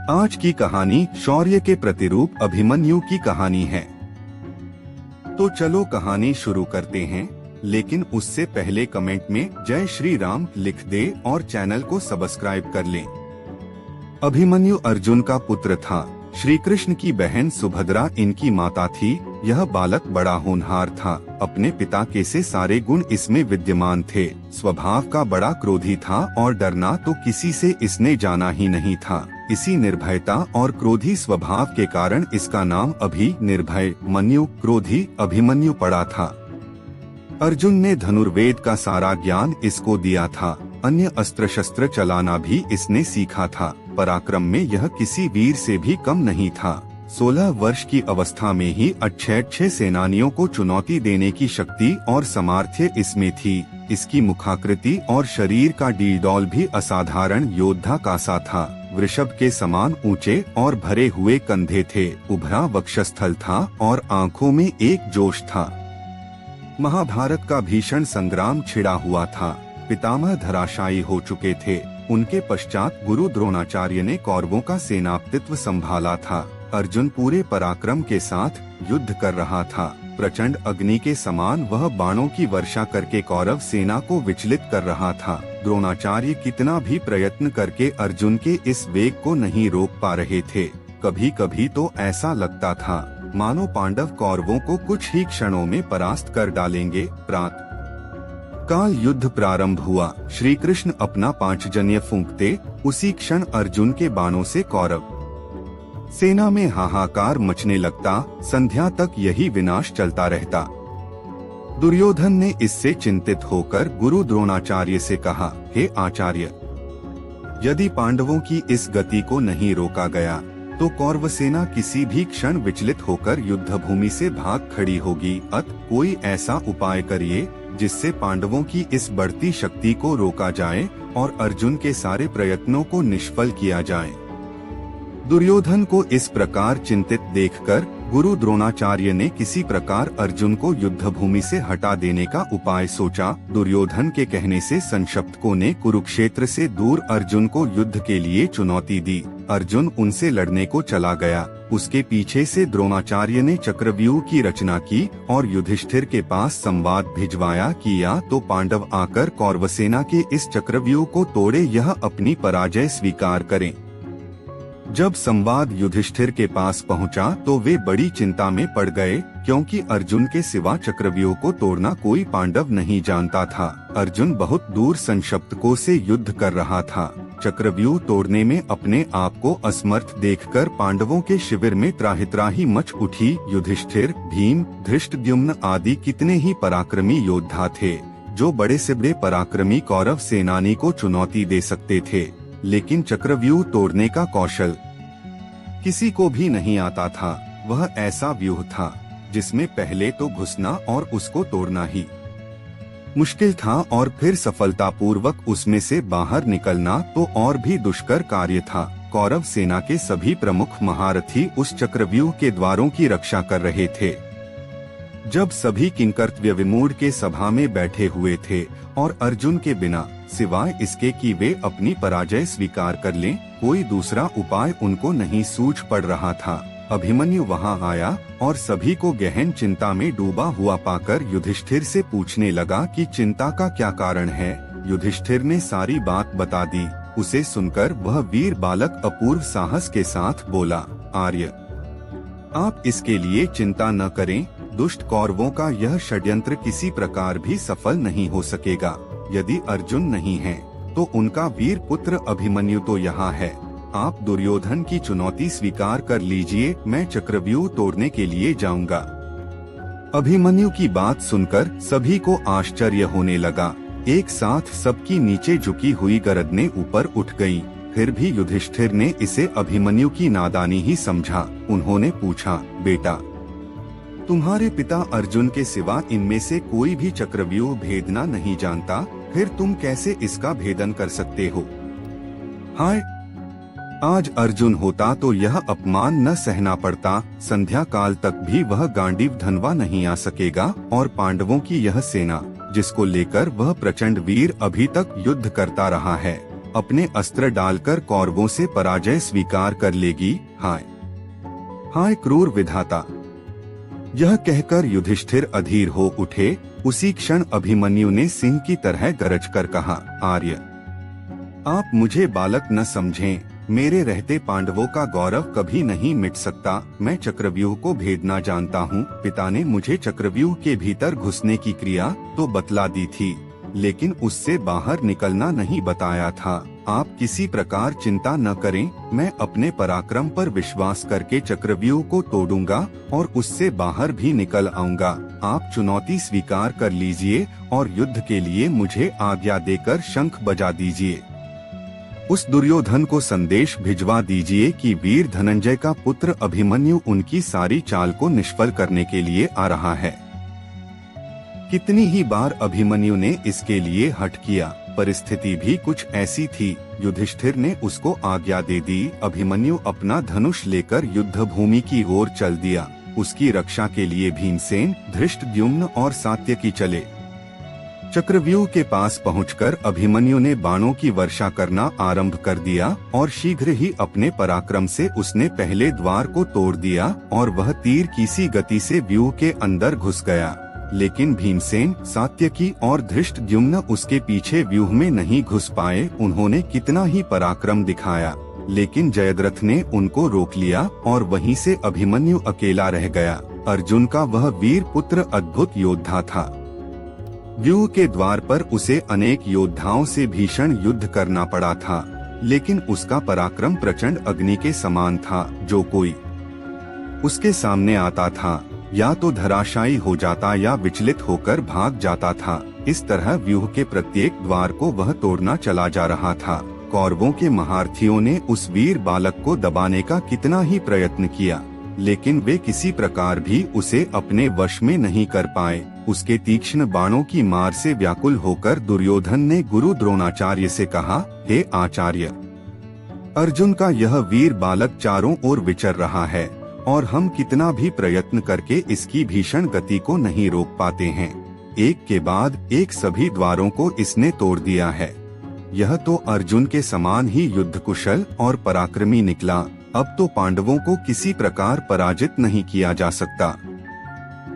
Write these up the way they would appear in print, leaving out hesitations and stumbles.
आज की कहानी शौर्य के प्रतिरूप अभिमन्यु की कहानी है। तो चलो कहानी शुरू करते हैं, लेकिन उससे पहले कमेंट में जय श्री राम लिख दे और चैनल को सब्सक्राइब कर लें। अभिमन्यु अर्जुन का पुत्र था। श्री कृष्ण की बहन सुभद्रा इनकी माता थी। यह बालक बड़ा होनहार था। अपने पिता के से सारे गुण इसमें विद्यमान थे। स्वभाव का बड़ा क्रोधी था और डरना तो किसी से इसने जाना ही नहीं था। इसी निर्भयता और क्रोधी स्वभाव के कारण इसका नाम निर्भय मन्यु क्रोधी अभिमन्यु पड़ा था। अर्जुन ने धनुर्वेद का सारा ज्ञान इसको दिया था। अन्य अस्त्र शस्त्र चलाना भी इसने सीखा था। पराक्रम में यह किसी वीर से भी कम नहीं था। 16 वर्ष की अवस्था में ही अच्छे सेनानियों को चुनौती देने की शक्ति और सामर्थ्य इसमें थी। इसकी मुखाकृति और शरीर का डीडौल भी असाधारण योद्धा का सा था। वृषभ के समान ऊंचे और भरे हुए कंधे थे। उभरा वक्षस्थल था और आंखों में एक जोश था। महाभारत का भीषण संग्राम छिड़ा हुआ था। पितामह धराशायी हो चुके थे। उनके पश्चात गुरु द्रोणाचार्य ने कौरवों का सेनापतित्व संभाला था। अर्जुन पूरे पराक्रम के साथ युद्ध कर रहा था। प्रचंड अग्नि के समान वह बाणों की वर्षा करके कौरव सेना को विचलित कर रहा था। द्रोणाचार्य कितना भी प्रयत्न करके अर्जुन के इस वेग को नहीं रोक पा रहे थे। कभी कभी तो ऐसा लगता था मानो पांडव कौरवों को कुछ ही क्षणों में परास्त कर डालेंगे। प्रात काल युद्ध प्रारंभ हुआ। श्री कृष्ण अपना पांचजन्य फूंकते उसी क्षण अर्जुन के बाणों से कौरव सेना में हाहाकार मचने लगता। संध्या तक यही विनाश चलता रहता। दुर्योधन ने इससे चिंतित होकर गुरु द्रोणाचार्य से कहा, हे आचार्य, यदि पांडवों की इस गति को नहीं रोका गया तो कौरव सेना किसी भी क्षण विचलित होकर युद्ध भूमि से भाग खड़ी होगी। कोई ऐसा उपाय करिए जिससे पांडवों की इस बढ़ती शक्ति को रोका जाए और अर्जुन के सारे प्रयत्नों को निष्फल किया जाए। दुर्योधन को इस प्रकार चिंतित देखकर गुरु द्रोणाचार्य ने किसी प्रकार अर्जुन को युद्ध भूमि से हटा देने का उपाय सोचा। दुर्योधन के कहने से संशप्तकों ने कुरुक्षेत्र से दूर अर्जुन को युद्ध के लिए चुनौती दी। अर्जुन उनसे लड़ने को चला गया। उसके पीछे से द्रोणाचार्य ने चक्रव्यूह की रचना की और युधिष्ठिर के पास संवाद भिजवाया कि या तो पांडव आकर कौरव सेना के इस चक्रव्यूह को तोड़े, यह अपनी पराजय स्वीकार करें। जब संवाद युधिष्ठिर के पास पहुंचा तो वे बड़ी चिंता में पड़ गए, क्योंकि अर्जुन के सिवा चक्रव्यूह को तोड़ना कोई पांडव नहीं जानता था। अर्जुन बहुत दूर संशप्तकों से युद्ध कर रहा था। चक्रव्यूह तोड़ने में अपने आप को असमर्थ देखकर पांडवों के शिविर में त्राहि मच उठी। युधिष्ठिर, भीम, धृष्टद्युम्न आदि कितने ही पराक्रमी योद्धा थे, जो बड़े से बड़े पराक्रमी कौरव सेनानी को चुनौती दे सकते थे, लेकिन चक्रव्यूह तोड़ने का कौशल किसी को भी नहीं आता था। वह ऐसा व्यूह था जिसमें पहले तो घुसना और उसको तोड़ना ही मुश्किल था, और फिर सफलतापूर्वक उसमें से बाहर निकलना तो और भी दुष्कर कार्य था। कौरव सेना के सभी प्रमुख महारथी उस चक्रव्यूह के द्वारों की रक्षा कर रहे थे। जब सभी किंकर्तव्य विमूढ़ के सभा में बैठे हुए थे और अर्जुन के बिना सिवाय इसके कि वे अपनी पराजय स्वीकार कर लें, कोई दूसरा उपाय उनको नहीं सूझ पड़ रहा था। अभिमन्यु वहां आया और सभी को गहन चिंता में डूबा हुआ पाकर युधिष्ठिर से पूछने लगा कि चिंता का क्या कारण है। युधिष्ठिर ने सारी बात बता दी। उसे सुनकर वह वीर बालक अपूर्व साहस के साथ बोला, आर्य, आप इसके लिए चिंता न करें। दुष्ट कौरवों का यह षड्यंत्र किसी प्रकार भी सफल नहीं हो सकेगा। यदि अर्जुन नहीं है तो उनका वीर पुत्र अभिमन्यु तो यहाँ है। आप दुर्योधन की चुनौती स्वीकार कर लीजिए, मैं चक्रव्यूह तोड़ने के लिए जाऊंगा। अभिमन्यु की बात सुनकर सभी को आश्चर्य होने लगा। एक साथ सबकी नीचे झुकी हुई गरदनें ऊपर उठ गईं। फिर भी युधिष्ठिर ने इसे अभिमन्यु की नादानी ही समझा। उन्होंने पूछा, बेटा, तुम्हारे पिता अर्जुन के सिवा इनमें से कोई भी चक्रव्यूह भेदना नहीं जानता, फिर तुम कैसे इसका भेदन कर सकते हो? हाय, आज अर्जुन होता तो यह अपमान न सहना पड़ता। संध्या काल तक भी वह गांडीव धनवा नहीं आ सकेगा, और पांडवों की यह सेना जिसको लेकर वह प्रचंड वीर अभी तक युद्ध करता रहा है, अपने अस्त्र डालकर कौरवों से पराजय स्वीकार कर लेगी। हाय हाय क्रूर विधाता। यह कहकर युधिष्ठिर अधीर हो उठे। उसी क्षण अभिमन्यु ने सिंह की तरह गरज कर कहा, आर्य, आप मुझे बालक न समझें। मेरे रहते पांडवों का गौरव कभी नहीं मिट सकता। मैं चक्रव्यूह को भेदना जानता हूँ। पिता ने मुझे चक्रव्यूह के भीतर घुसने की क्रिया तो बतला दी थी, लेकिन उससे बाहर निकलना नहीं बताया था। आप किसी प्रकार चिंता न करें, मैं अपने पराक्रम पर विश्वास करके चक्रव्यूह को तोड़ूंगा और उससे बाहर भी निकल आऊंगा। आप चुनौती स्वीकार कर लीजिए और युद्ध के लिए मुझे आज्ञा देकर शंख बजा दीजिए। उस दुर्योधन को संदेश भिजवा दीजिए कि वीर धनंजय का पुत्र अभिमन्यु उनकी सारी चाल को निष्फल करने के लिए आ रहा है। कितनी ही बार अभिमन्यु ने इसके लिए हठ किया। परिस्थिति भी कुछ ऐसी थी। युधिष्ठिर ने उसको आज्ञा दे दी। अभिमन्यु अपना धनुष लेकर युद्ध भूमि की ओर चल दिया। उसकी रक्षा के लिए भीमसेन, धृष्टद्युम्न और सात्यकी चले। चक्रव्यूह के पास पहुंचकर अभिमन्यु ने बाणों की वर्षा करना आरंभ कर दिया और शीघ्र ही अपने पराक्रम से उसने पहले द्वार को तोड़ दिया और वह तीर की सी गति से व्यूह के अंदर घुस गया। लेकिन भीमसेन, सात्यकी और धृष्टद्युम्न उसके पीछे व्यूह में नहीं घुस पाए। उन्होंने कितना ही पराक्रम दिखाया, लेकिन जयद्रथ ने उनको रोक लिया और वहीं से अभिमन्यु अकेला रह गया। अर्जुन का वह वीर पुत्र अद्भुत योद्धा था। व्यूह के द्वार पर उसे अनेक योद्धाओं से भीषण युद्ध करना पड़ा था, लेकिन उसका पराक्रम प्रचंड अग्नि के समान था। जो कोई उसके सामने आता था या तो धराशायी हो जाता या विचलित होकर भाग जाता था। इस तरह व्यूह के प्रत्येक द्वार को वह तोड़ना चला जा रहा था। कौरवों के महारथियों ने उस वीर बालक को दबाने का कितना ही प्रयत्न किया, लेकिन वे किसी प्रकार भी उसे अपने वश में नहीं कर पाए। उसके तीक्ष्ण बाणों की मार से व्याकुल होकर दुर्योधन ने गुरु द्रोणाचार्य से कहा, हे आचार्य, अर्जुन का यह वीर बालक चारों ओर विचर रहा है और हम कितना भी प्रयत्न करके इसकी भीषण गति को नहीं रोक पाते हैं। एक के बाद एक सभी द्वारों को इसने तोड़ दिया है। यह तो अर्जुन के समान ही युद्ध कुशल और पराक्रमी निकला। अब तो पांडवों को किसी प्रकार पराजित नहीं किया जा सकता।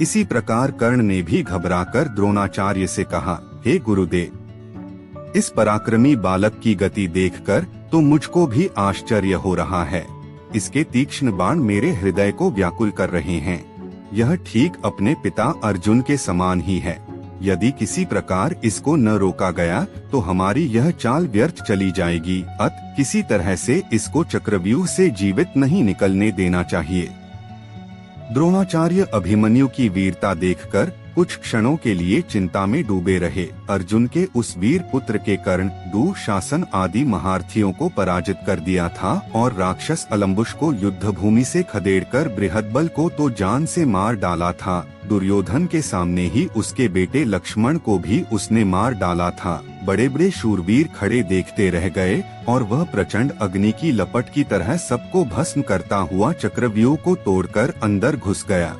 इसी प्रकार कर्ण ने भी घबराकर द्रोणाचार्य से कहा, हे गुरुदेव, इस पराक्रमी बालक की गति देखकर तो मुझको भी आश्चर्य हो रहा है। इसके तीक्ष्ण बाण मेरे हृदय को व्याकुल कर रहे हैं। यह ठीक अपने पिता अर्जुन के समान ही है। यदि किसी प्रकार इसको न रोका गया तो हमारी यह चाल व्यर्थ चली जाएगी। किसी तरह से इसको चक्रव्यूह से जीवित नहीं निकलने देना चाहिए। द्रोणाचार्य अभिमन्यु की वीरता देखकर कुछ क्षणों के लिए चिंता में डूबे रहे। अर्जुन के उस वीर पुत्र के कर्ण, दुःशासन आदि महारथियों को पराजित कर दिया था और राक्षस अलम्बुश को युद्ध भूमि से खदेड़कर बृहद्बल को तो जान से मार डाला था। दुर्योधन के सामने ही उसके बेटे लक्ष्मण को भी उसने मार डाला था। बड़े बड़े शूरवीर खड़े देखते रह गए और वह प्रचंड अग्नि की लपट की तरह सबको भस्म करता हुआ चक्रव्यूह को तोड़कर अंदर घुस गया।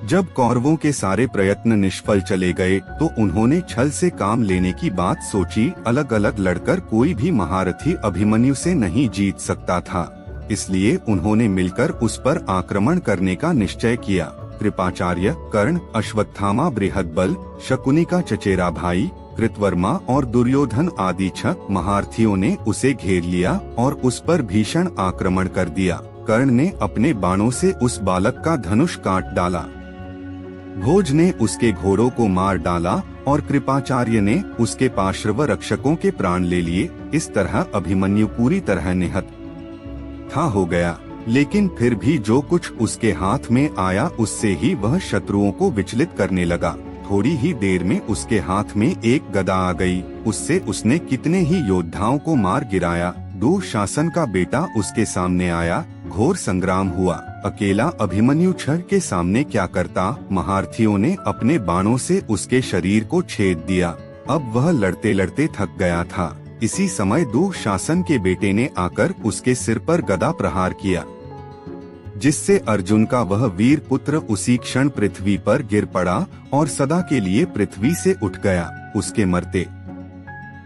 जब कौरवों के सारे प्रयत्न निष्फल चले गए तो उन्होंने छल से काम लेने की बात सोची। अलग अलग लड़कर कोई भी महारथी अभिमन्यु से नहीं जीत सकता था, इसलिए उन्होंने मिलकर उस पर आक्रमण करने का निश्चय किया। कृपाचार्य, कर्ण, अश्वत्थामा, बृहद्बल, शकुनी का चचेरा भाई कृतवर्मा और दुर्योधन आदि 6 महारथियों ने उसे घेर लिया और उस पर भीषण आक्रमण कर दिया। कर्ण ने अपने बाणों से उस बालक का धनुष काट डाला। भोज ने उसके घोड़ों को मार डाला और कृपाचार्य ने उसके पार्श्व रक्षकों के प्राण ले लिए। इस तरह अभिमन्यु पूरी तरह निहत था हो गया, लेकिन फिर भी जो कुछ उसके हाथ में आया उससे ही वह शत्रुओं को विचलित करने लगा। थोड़ी ही देर में उसके हाथ में एक गदा आ गई। उससे उसने कितने ही योद्धाओं को मार गिराया। दुःशासन का बेटा उसके सामने आया। घोर संग्राम हुआ। अकेला अभिमन्यु क्षण के सामने क्या करता। महारथियों ने अपने बाणों से उसके शरीर को छेद दिया। अब वह लड़ते लड़ते थक गया था। इसी समय दुःशासन के बेटे ने आकर उसके सिर पर गदा प्रहार किया, जिससे अर्जुन का वह वीर पुत्र उसी क्षण पृथ्वी पर गिर पड़ा और सदा के लिए पृथ्वी से उठ गया। उसके मरते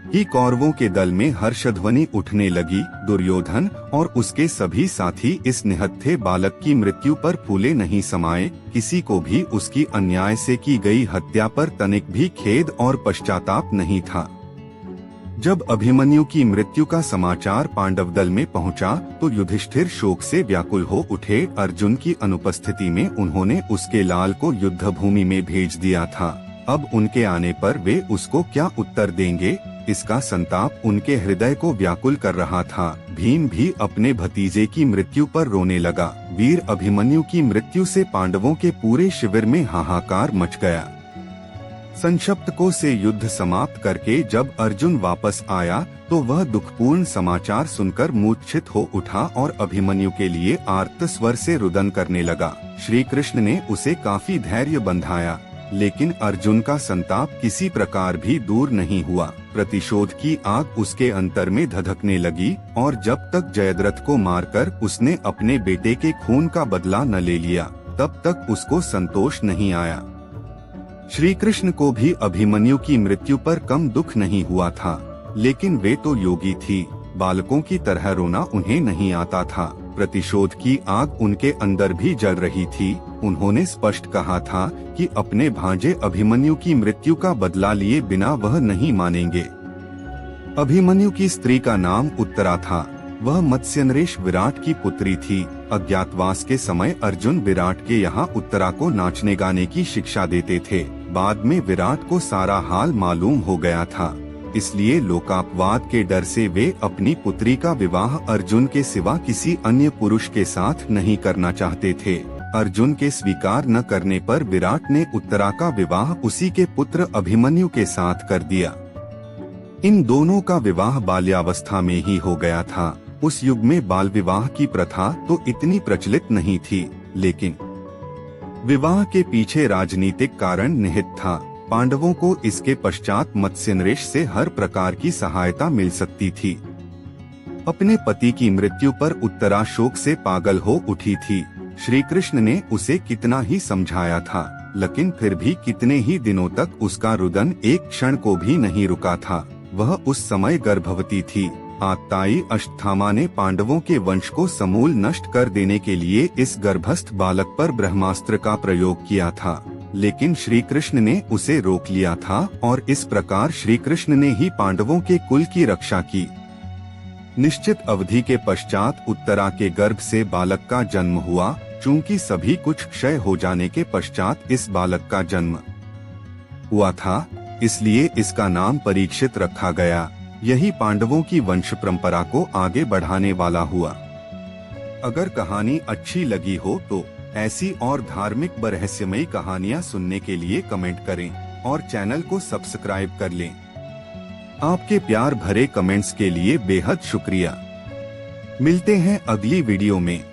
ही कौरवों के दल में हर्षध्वनि उठने लगी। दुर्योधन और उसके सभी साथी इस निहत्थे बालक की मृत्यु पर फूले नहीं समाये। किसी को भी उसकी अन्याय से की गई हत्या पर तनिक भी खेद और पश्चाताप नहीं था। जब अभिमन्यु की मृत्यु का समाचार पांडव दल में पहुंचा, तो युधिष्ठिर शोक से व्याकुल हो उठे। अर्जुन की अनुपस्थिति में उन्होंने उसके लाल को युद्ध भूमि में भेज दिया था। अब उनके आने पर वे उसको क्या उत्तर देंगे, इसका संताप उनके हृदय को व्याकुल कर रहा था। भीम भी अपने भतीजे की मृत्यु पर रोने लगा। वीर अभिमन्यु की मृत्यु से पांडवों के पूरे शिविर में हाहाकार मच गया। संशप्तकों से युद्ध समाप्त करके जब अर्जुन वापस आया, तो वह दुखपूर्ण समाचार सुनकर मूर्छित हो उठा और अभिमन्यु के लिए आर्त स्वर से रुदन करने लगा। श्री कृष्ण ने उसे काफी धैर्य बंधाया, लेकिन अर्जुन का संताप किसी प्रकार भी दूर नहीं हुआ। प्रतिशोध की आग उसके अंतर में धधकने लगी, और जब तक जयद्रथ को मारकर उसने अपने बेटे के खून का बदला न ले लिया, तब तक उसको संतोष नहीं आया। श्री कृष्ण को भी अभिमन्यु की मृत्यु पर कम दुख नहीं हुआ था, लेकिन वे तो योगी थी, बालकों की तरह रोना उन्हें नहीं आता था। प्रतिशोध की आग उनके अंदर भी जल रही थी। उन्होंने स्पष्ट कहा था कि अपने भांजे अभिमन्यु की मृत्यु का बदला लिए बिना वह नहीं मानेंगे। अभिमन्यु की स्त्री का नाम उत्तरा था। वह मत्स्यनरेश विराट की पुत्री थी। अज्ञातवास के समय अर्जुन विराट के यहाँ उत्तरा को नाचने गाने की शिक्षा देते थे। बाद में विराट को सारा हाल मालूम हो गया था, इसलिए लोकापवाद के डर से वे अपनी पुत्री का विवाह अर्जुन के सिवा किसी अन्य पुरुष के साथ नहीं करना चाहते थे। अर्जुन के स्वीकार न करने पर विराट ने उत्तरा का विवाह उसी के पुत्र अभिमन्यु के साथ कर दिया। इन दोनों का विवाह बाल्यावस्था में ही हो गया था। उस युग में बाल विवाह की प्रथा तो इतनी प्रचलित नहीं थी, लेकिन विवाह के पीछे राजनीतिक कारण निहित था। पांडवों को इसके पश्चात मत्स्यनरेश से हर प्रकार की सहायता मिल सकती थी। अपने पति की मृत्यु पर उत्तरा शोक से पागल हो उठी थी। श्री कृष्ण ने उसे कितना ही समझाया था, लेकिन फिर भी कितने ही दिनों तक उसका रुदन एक क्षण को भी नहीं रुका था। वह उस समय गर्भवती थी। आत्ताई अश्वत्थामा ने पांडवों के वंश को समूल नष्ट कर देने के लिए इस गर्भस्थ बालक पर ब्रह्मास्त्र का प्रयोग किया था, लेकिन श्री कृष्ण ने उसे रोक लिया था, और इस प्रकार श्री कृष्ण ने ही पांडवों के कुल की रक्षा की। निश्चित अवधि के पश्चात उत्तरा के गर्भ से बालक का जन्म हुआ। चूंकि सभी कुछ क्षय हो जाने के पश्चात इस बालक का जन्म हुआ था, इसलिए इसका नाम परीक्षित रखा गया। यही पांडवों की वंश परंपरा को आगे बढ़ाने वाला हुआ। अगर कहानी अच्छी लगी हो तो ऐसी और धार्मिक व रहस्यमयी कहानियाँ सुनने के लिए कमेंट करें और चैनल को सब्सक्राइब कर लें। आपके प्यार भरे कमेंट्स के लिए बेहद शुक्रिया। मिलते हैं अगली वीडियो में।